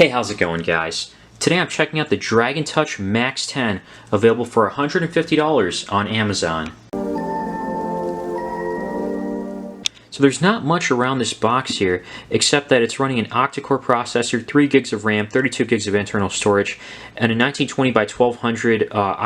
Hey, how's it going, guys? Today I'm checking out the Dragon Touch Max10, available for $150 on Amazon. So there's not much around this box here, except that it's running an Octa-Core processor, 3 gigs of RAM, 32 gigs of internal storage, and a 1920 by 1200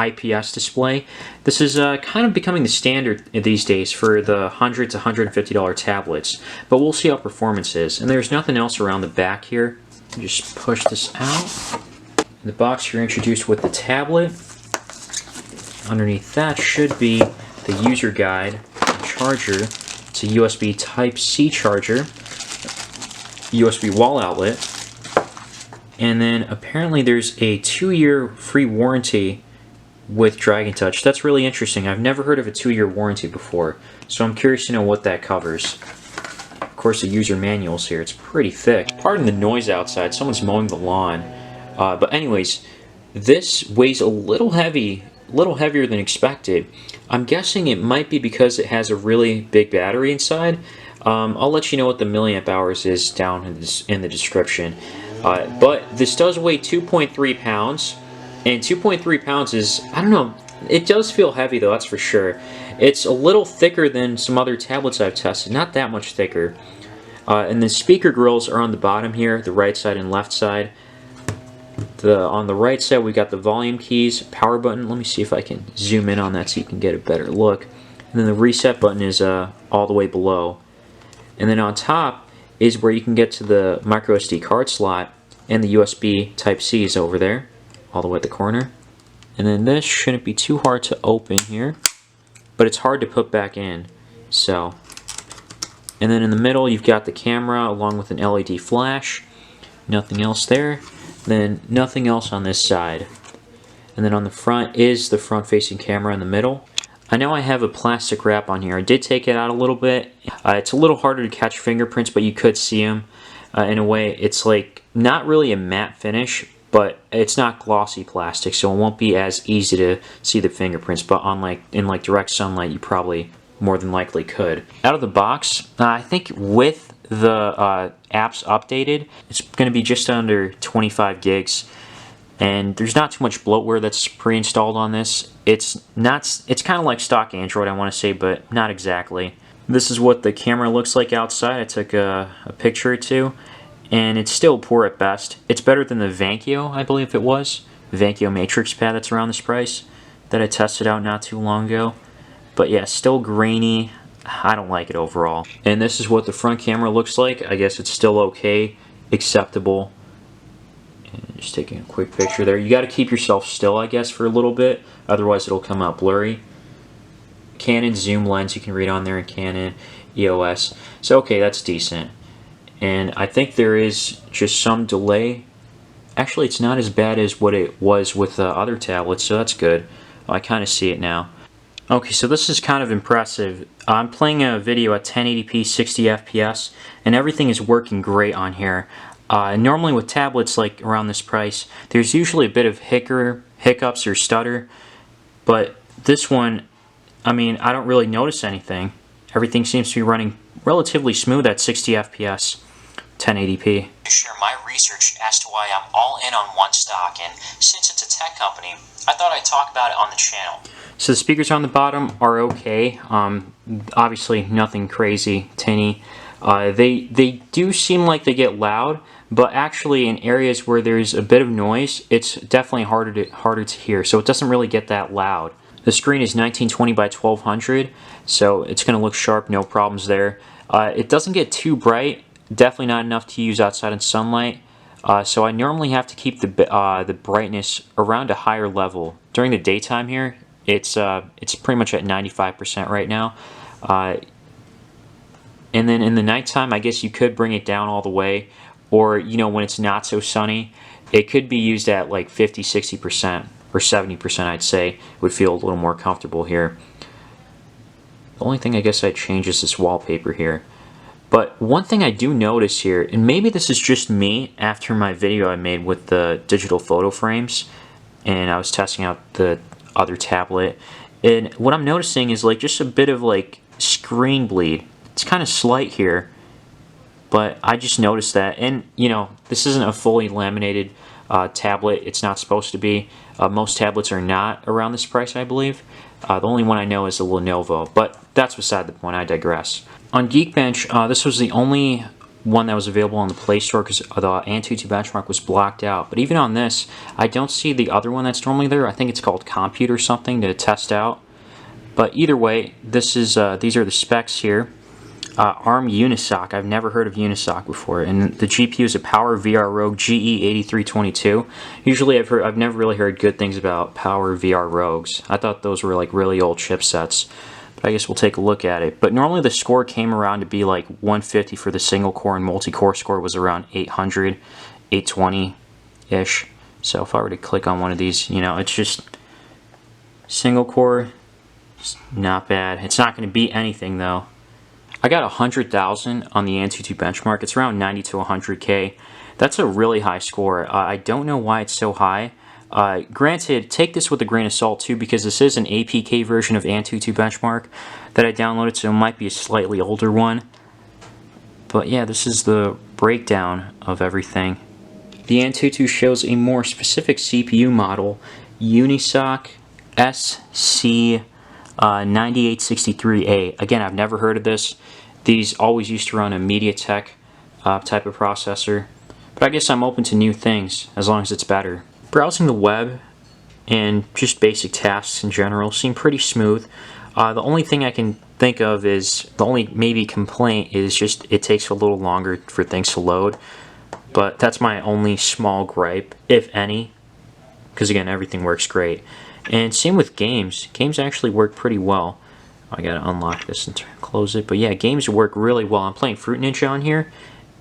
IPS display. This is kind of becoming the standard these days for the $100 to $150 tablets, but we'll see how performance is. And there's nothing else around the back here. Just push this out. In the box, you're introduced with the tablet. Underneath that should be the user guide, charger. It's a USB Type-C charger, USB wall outlet, and then apparently there's a 2-year free warranty with Dragon Touch. That's really interesting. I've never heard of a 2-year warranty before, so I'm curious to know what that covers. Of course, the user manual's here. It's pretty thick. Pardon the noise outside. Someone's mowing the lawn. But anyways, this weighs a little heavier than expected. I'm guessing it might be because it has a really big battery inside. I'll let you know what the milliamp hours is down in the description. But this does weigh 2.3 pounds, and 2.3 pounds is, I don't know, it does feel heavy though, that's for sure. It's a little thicker than some other tablets I've tested, not that much thicker. And the speaker grills are on the bottom here, the right side and left side. On the right side, we got the volume keys, power button. Let me see if I can zoom in on that so you can get a better look. And then the reset button is all the way below. And then on top is where you can get to the micro SD card slot, and the USB Type-C is over there, all the way at the corner. And then this shouldn't be too hard to open here, but it's hard to put back in. So, and then in the middle, you've got the camera along with an LED flash. Nothing else there. Then nothing else on this side. And then on the front is the front-facing camera in the middle. I know I have a plastic wrap on here. I did take it out a little bit. It's a little harder to catch fingerprints, but you could see them. In a way, it's like not really a matte finish, but it's not glossy plastic, so it won't be as easy to see the fingerprints. But in direct sunlight, you probably more than likely could. Out of the box, I think with the apps updated, it's going to be just under 25 gigs, and there's not too much bloatware that's pre-installed on this. It's kind of like stock Android, I want to say, but not exactly. This is what the camera looks like outside. I took a picture or two, and it's still poor at best. It's better than the Vankyo, I believe it was, Vankyo Matrix pad that's around this price that I tested out not too long ago. But yeah, still grainy. I don't like it overall. And this is what the front camera looks like. I guess it's still okay, acceptable. And just taking a quick picture there. You got to keep yourself still, I guess, for a little bit, otherwise it'll come out blurry. Canon zoom lens you can read on there in Canon, EOS. So okay, that's decent. And I think there is just some delay. Actually, it's not as bad as what it was with the other tablets, so that's good. I kind of see it now. Okay, so this is kind of impressive. I'm playing a video at 1080p 60 FPS, and everything is working great on here. Normally with tablets like around this price, there's usually a bit of hiccups or stutter, but this one, I mean, I don't really notice anything. Everything seems to be running relatively smooth at 60 FPS, 1080p. To share my research as to why I'm all in on one stock, and since it's a tech company, I thought I'd talk about it on the channel. So the speakers on the bottom are okay. Obviously nothing crazy, tinny. They do seem like they get loud, but actually in areas where there's a bit of noise, it's definitely harder to hear. So it doesn't really get that loud. The screen is 1920 by 1200, so it's going to look sharp, no problems there. It doesn't get too bright, definitely not enough to use outside in sunlight. So I normally have to keep the brightness around a higher level. During the daytime here, it's pretty much at 95% right now. And then in the nighttime, I guess you could bring it down all the way, or you know, when it's not so sunny, it could be used at like 50, 60%, or 70%, I'd say. Would feel a little more comfortable here. The only thing I guess I'd change is this wallpaper here. But one thing I do notice here, and maybe this is just me after my video I made with the digital photo frames, and I was testing out the other tablet, and what I'm noticing is like just a bit of like screen bleed. It's kind of slight here, but I just noticed that. And you know, this isn't a fully laminated tablet. It's not supposed to be. Most tablets are not around this price, I believe. The only one I know is the Lenovo, but that's beside the point. I digress. On Geekbench, this was the only one that was available on the Play Store because the Antutu benchmark was blocked out. But even on this, I don't see the other one that's normally there. I think it's called Compute or something to test out. But either way, this is these are the specs here. ARM Unisoc. I've never heard of Unisoc before, and the GPU is a Power VR Rogue GE8322. Usually, I've never really heard good things about Power VR Rogues. I thought those were like really old chipsets. I guess we'll take a look at it. But normally the score came around to be like 150 for the single core, and multi-core score was around 800, 820-ish. So if I were to click on one of these, you know, it's just single core, it's not bad. It's not going to beat anything though. I got 100,000 on the Antutu benchmark. It's around 90 to 100K. That's a really high score. I don't know why it's so high. Granted, take this with a grain of salt too, because this is an APK version of Antutu benchmark that I downloaded, so it might be a slightly older one. But yeah, this is the breakdown of everything. The Antutu shows a more specific CPU model, Unisoc SC9863A. Again, I've never heard of this. These always used to run a MediaTek type of processor, but I guess I'm open to new things as long as it's better. Browsing the web and just basic tasks in general seem pretty smooth. The only thing I can think of is, the only maybe complaint is just it takes a little longer for things to load. But that's my only small gripe, if any, because again, everything works great. And same with games. Games actually work pretty well. I gotta unlock this and close it. But yeah, games work really well. I'm playing Fruit Ninja on here,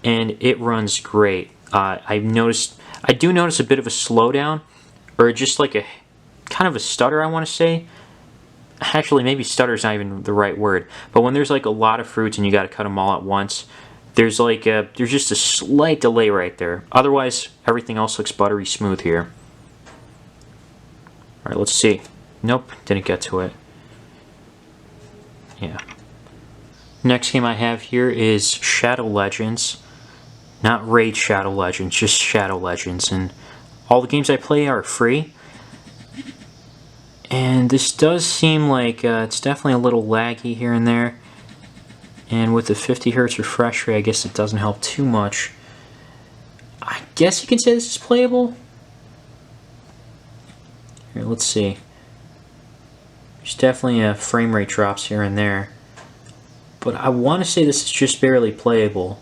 and it runs great. I do notice a bit of a slowdown, or just like a kind of a stutter, I want to say. Actually, maybe stutter is not even the right word. But when there's like a lot of fruits and you got to cut them all at once, there's just a slight delay right there. Otherwise, everything else looks buttery smooth here. All right, let's see. Nope, didn't get to it. Yeah. Next game I have here is Shadow Legends. Not Raid Shadow Legends, just Shadow Legends. And all the games I play are free. And this does seem like it's definitely a little laggy here and there. And with the 50 Hz refresh rate, I guess it doesn't help too much. I guess you can say this is playable. Here, let's see. There's definitely frame rate drops here and there. But I want to say this is just barely playable.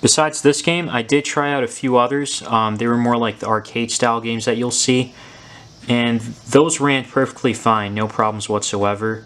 Besides this game, I did try out a few others. They were more like the arcade style games that you'll see. And those ran perfectly fine, no problems whatsoever.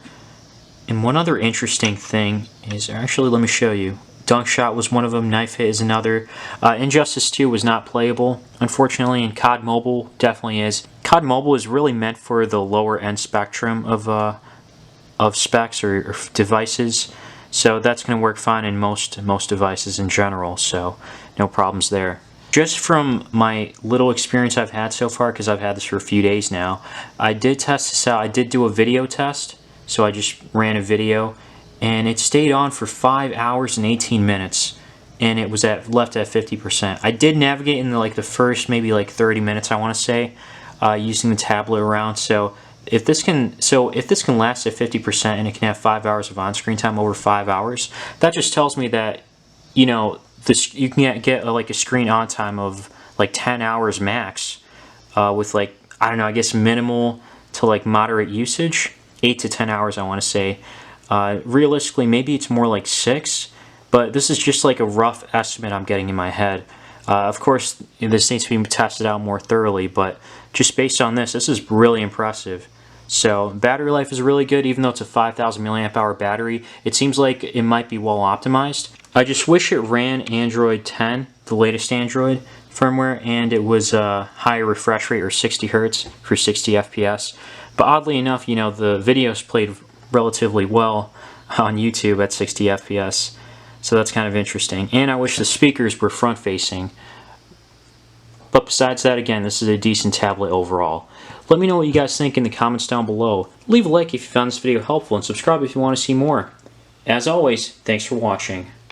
And one other interesting thing is, actually let me show you. Dunk Shot was one of them, Knife Hit is another. Injustice 2 was not playable, unfortunately, and COD Mobile definitely is. COD Mobile is really meant for the lower end spectrum of specs or devices. So that's going to work fine in most devices in general, so no problems there. Just from my little experience I've had so far, because I've had this for a few days now, I did test this out. I did do a video test, so I just ran a video, and it stayed on for 5 hours and 18 minutes, and it was left at 50%. I did navigate in the first maybe 30 minutes, I want to say, using the tablet around. So if this can last at 50% and it can have 5 hours of on-screen time over 5 hours, that just tells me that, you know, you can get a screen on time of 10 hours max, with I don't know, I guess minimal to moderate usage, 8 to 10 hours I want to say. Realistically, maybe it's more like 6, but this is just a rough estimate I'm getting in my head. Of course, this needs to be tested out more thoroughly, but just based on this is really impressive. So battery life is really good, even though it's a 5,000 milliamp hour battery. It seems like it might be well optimized. I just wish it ran Android 10, the latest Android firmware, and it was a higher refresh rate, or 60 Hz for 60 FPS. But oddly enough, you know, the videos played relatively well on YouTube at 60 FPS. So that's kind of interesting. And I wish the speakers were front facing. But besides that, again, this is a decent tablet overall. Let me know what you guys think in the comments down below. Leave a like if you found this video helpful, and subscribe if you want to see more. As always, thanks for watching.